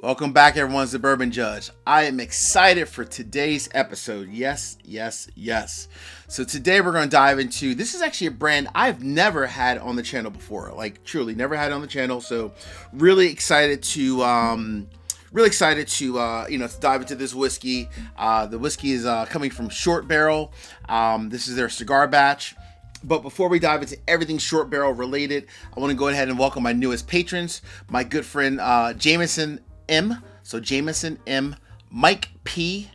Welcome back, everyone, to the Bourbon Judge. I am excited for today's episode. Yes. So today we're going to dive into, this is actually a brand I've never had on the channel before. Like, truly, never had it on the channel. So really excited to dive into this whiskey. The whiskey is coming from ShortBarrel. This is their cigar batch. But before we dive into everything ShortBarrel related, I want to go ahead and welcome my newest patrons, my good friend Jameson M. So Jameson M, Mike P,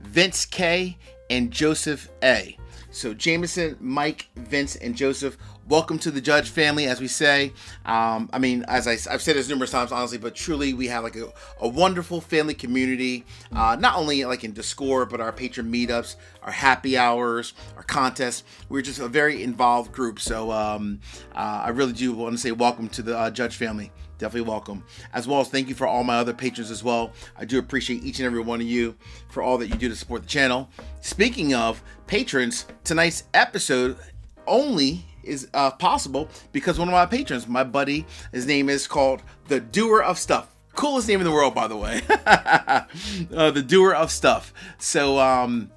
Vince K, and Joseph A. So Jameson, Mike, Vince, and Joseph, welcome to the Judge family, as we say. I've said this numerous times, honestly, but truly we have like a wonderful family community, not only like in Discord, but our patron meetups, our happy hours, our contests. We're just a very involved group. So I really do want to say welcome to the Judge family. Definitely welcome. As well as thank you for all my other patrons as well. I do appreciate each and every one of you for all that you do to support the channel. Speaking of patrons, tonight's episode only is possible because one of my patrons, my buddy, his name is called The Doer of Stuff. Coolest name in the world, by the way. The Doer of Stuff. So,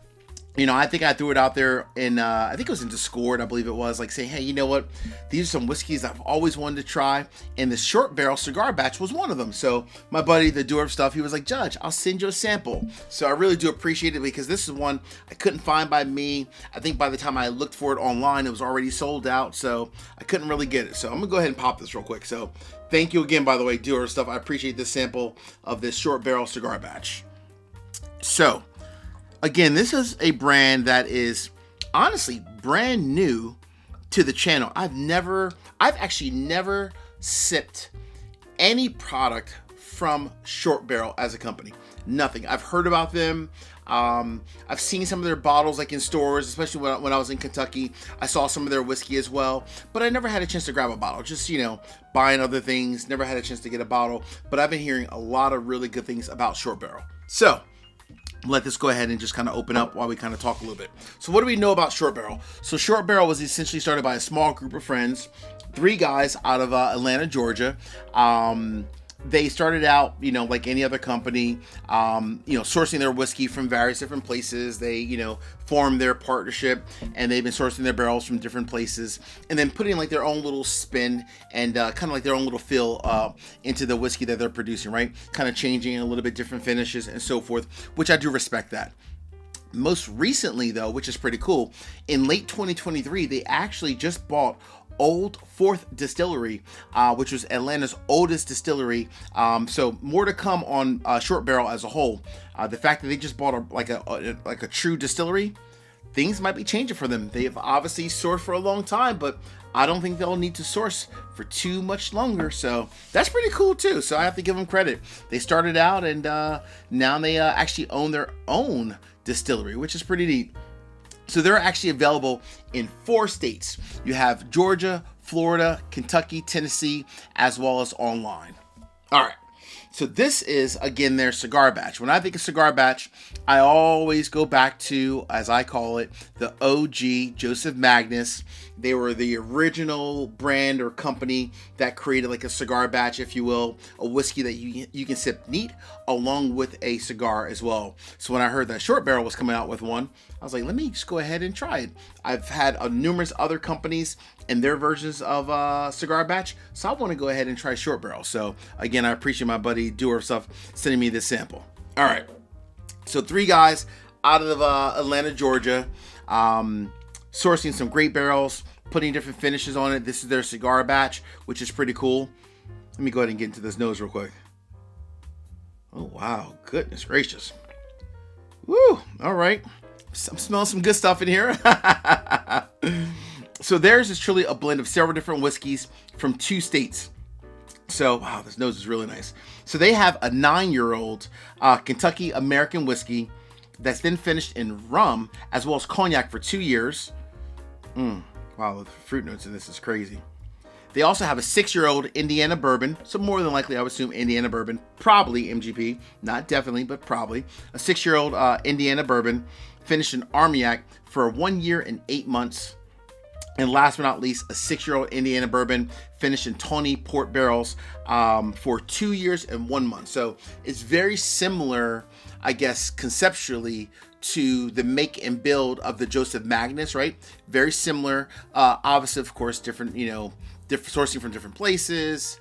I think I threw it out there in, I think it was in Discord, I believe it was, like saying, hey, you know what? These are some whiskeys I've always wanted to try. And the ShortBarrel cigar batch was one of them. So my buddy, the Doer of Stuff, he was like, Judge, I'll send you a sample. So I really do appreciate it because this is one I couldn't find by me. I think by the time I looked for it online, it was already sold out. So I couldn't really get it. So I'm going to go ahead and pop this real quick. So thank you again, by the way, Doer of Stuff. I appreciate this sample of this ShortBarrel cigar batch. So, again, this is a brand that is honestly brand new to the channel. I've actually never sipped any product from ShortBarrel as a company. Nothing. I've heard about them. I've seen some of their bottles like in stores, especially when I was in Kentucky. I saw some of their whiskey as well, but I never had a chance to grab a bottle. Just, buying other things. Never had a chance to get a bottle, but I've been hearing a lot of really good things about ShortBarrel. So, let this go ahead and just kind of open up while we kind of talk a little bit. So what do we know about ShortBarrel? So ShortBarrel was essentially started by a small group of friends, 3 guys out of Atlanta, Georgia. They started out, like any other company, sourcing their whiskey from various different places. They, formed their partnership and they've been sourcing their barrels from different places and then putting like their own little spin and kind of like their own little feel into the whiskey that they're producing, right? Kind of changing a little bit different finishes and so forth, which I do respect that. Most recently, though, which is pretty cool, in late 2023, they actually just bought Old Fourth Distillery, which was Atlanta's oldest distillery. So more to come on ShortBarrel as a whole. The fact that they just bought a true distillery, things might be changing for them. They have obviously sourced for a long time, but I don't think they'll need to source for too much longer. So that's pretty cool too. So I have to give them credit. They started out and now they actually own their own distillery, which is pretty neat. So they're actually available in 4 states. You have Georgia, Florida, Kentucky, Tennessee, as well as online. All right. So this is, again, their cigar batch. When I think of cigar batch, I always go back to, as I call it, the OG Joseph Magnus. They were the original brand or company that created like a cigar batch, if you will, a whiskey that you can sip neat along with a cigar as well. So when I heard that ShortBarrel was coming out with one, I was like, let me just go ahead and try it. I've had numerous other companies and their versions of cigar batch, so I want to go ahead and try ShortBarrel. So again, I appreciate my buddy Doer of Stuff sending me this sample. All right, so 3 guys out of Atlanta, Georgia, sourcing some great barrels, putting different finishes on it. This is their cigar batch, which is pretty cool. Let me go ahead and get into this nose real quick. Oh wow, goodness gracious. Woo, all right. I'm smelling some good stuff in here. So theirs is truly a blend of several different whiskeys from 2 states. So, wow, this nose is really nice. So they have a 9-year-old Kentucky American whiskey that's then finished in rum as well as cognac for 2 years. Wow, the fruit notes in this is crazy. They also have a 6-year-old Indiana bourbon. So more than likely, I would assume Indiana bourbon, probably MGP, not definitely, but probably. A 6-year-old Indiana bourbon finished in Armagnac for 1 year and 8 months. And last but not least, a 6-year-old Indiana bourbon finished in Tawny port barrels for 2 years and 1 month. So it's very similar, I guess, conceptually to the make and build of the Joseph Magnus, right? Very similar. Obviously, of course, different, different sourcing from different places,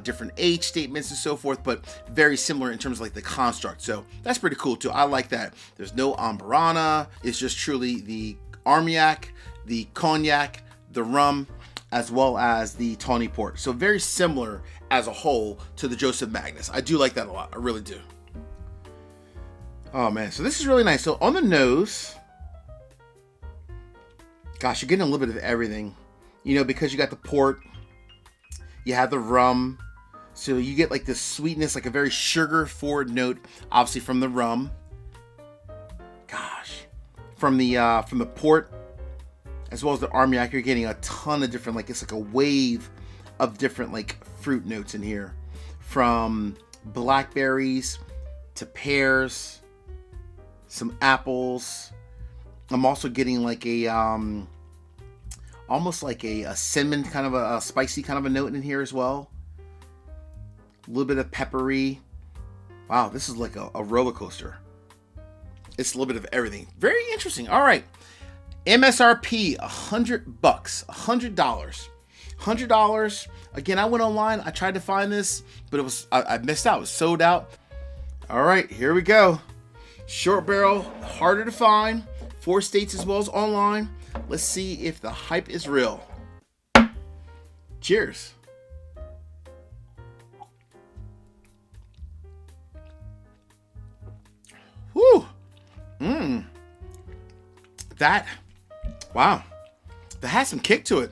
different age statements and so forth, but very similar in terms of like the construct. So that's pretty cool too. I like that. There's no Ambarana. It's just truly the Armagnac, the cognac, the rum, as well as the Tawny port. So very similar as a whole to the Joseph Magnus. I do like that a lot. I really do. Oh man, so this is really nice. So on the nose, gosh, you're getting a little bit of everything, because you got the port, you have the rum, so you get like this sweetness, like a very sugar forward note, obviously from the rum. Gosh, from the port, as well as the Armagnac, you're getting a ton of different, it's like a wave of different fruit notes in here, from blackberries to pears, some apples. I'm also getting like a almost like a cinnamon kind of a spicy kind of a note in here as well. A little bit of peppery. Wow, this is like a roller coaster. It's a little bit of everything. Very interesting. All right. MSRP, $100, $100. Again, I went online. I tried to find this, but I missed out. It was sold out. All right, here we go. Short barrel, harder to find. 4 states as well as online. Let's see if the hype is real. Cheers. Whew. Wow. That has some kick to it.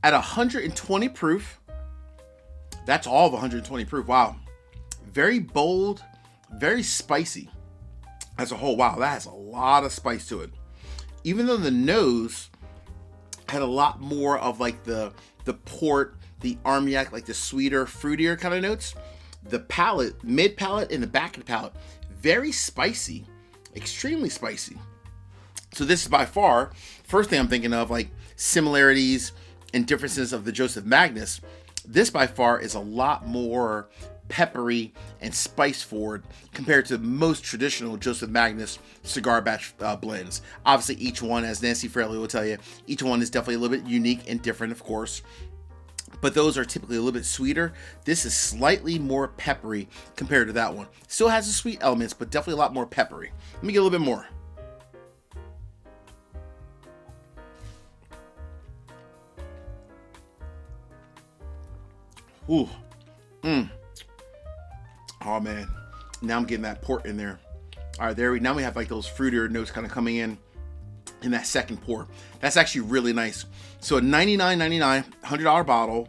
At 120 proof. That's all of 120 proof. Wow. Very bold, very spicy as a whole. Wow, that has a lot of spice to it. Even though the nose had a lot more of the port, the Armagnac, like the sweeter, fruitier kind of notes, the palate, mid palate and the back of the palate, very spicy, extremely spicy. So this is by far, first thing I'm thinking of, similarities and differences of the Joseph Magnus. This by far is a lot more peppery and spice forward compared to most traditional Joseph Magnus cigar batch blends. Obviously, each one, as Nancy Fraley will tell you, each one is definitely a little bit unique and different, of course. But those are typically a little bit sweeter. This is slightly more peppery compared to that one. Still has the sweet elements, but definitely a lot more peppery. Let me get a little bit more. Ooh. Oh man, now I'm getting that port in there. All right, now we have those fruitier notes kind of coming in that second pour. That's actually really nice. So a $99.99, $100 bottle.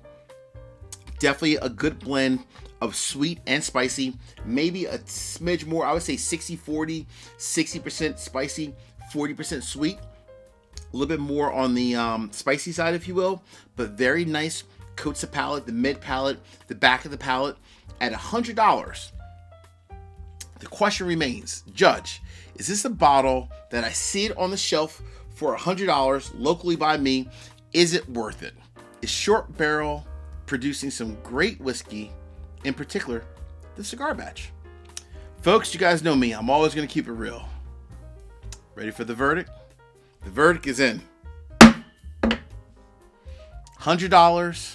Definitely a good blend of sweet and spicy. Maybe a smidge more. I would say 60-40, 60% spicy, 40% sweet. A little bit more on the spicy side, if you will, but very nice. Coats the palate, the mid palate, the back of the palate at $100. The question remains, Judge, is this a bottle that I see it on the shelf for $100 locally by me? Is it worth it? Is Short Barrel producing some great whiskey, in particular, the cigar batch? Folks, you guys know me. I'm always going to keep it real. Ready for the verdict? The verdict is in. $100.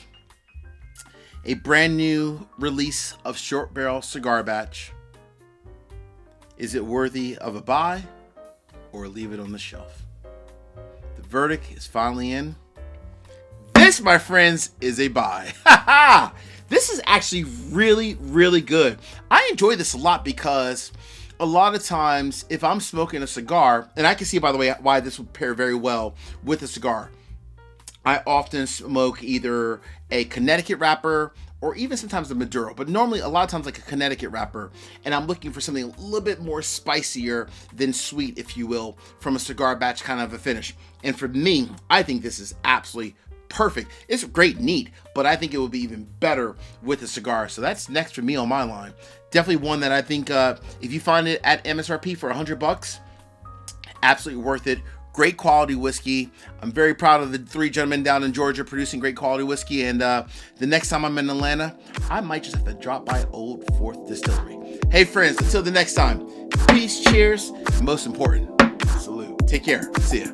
A brand new release of Short Barrel cigar batch. Is it worthy of a buy or leave it on the shelf? The verdict is finally in. This, my friends, is a buy. This is actually really, really good. I enjoy this a lot because a lot of times if I'm smoking a cigar, and I can see, by the way, why this would pair very well with a cigar. I often smoke either a Connecticut wrapper or even sometimes a Maduro, but normally a lot of times like a Connecticut wrapper, and I'm looking for something a little bit more spicier than sweet, if you will, from a cigar batch kind of a finish. And for me, I think this is absolutely perfect. It's great, neat, but I think it would be even better with a cigar. So that's next for me on my line. Definitely one that I think if you find it at MSRP for $100, absolutely worth it. Great quality whiskey. I'm very proud of the 3 gentlemen down in Georgia producing great quality whiskey. And the next time I'm in Atlanta, I might just have to drop by Old Fourth Distillery. Hey friends, until the next time, peace, cheers, and most important, salute. Take care. See ya.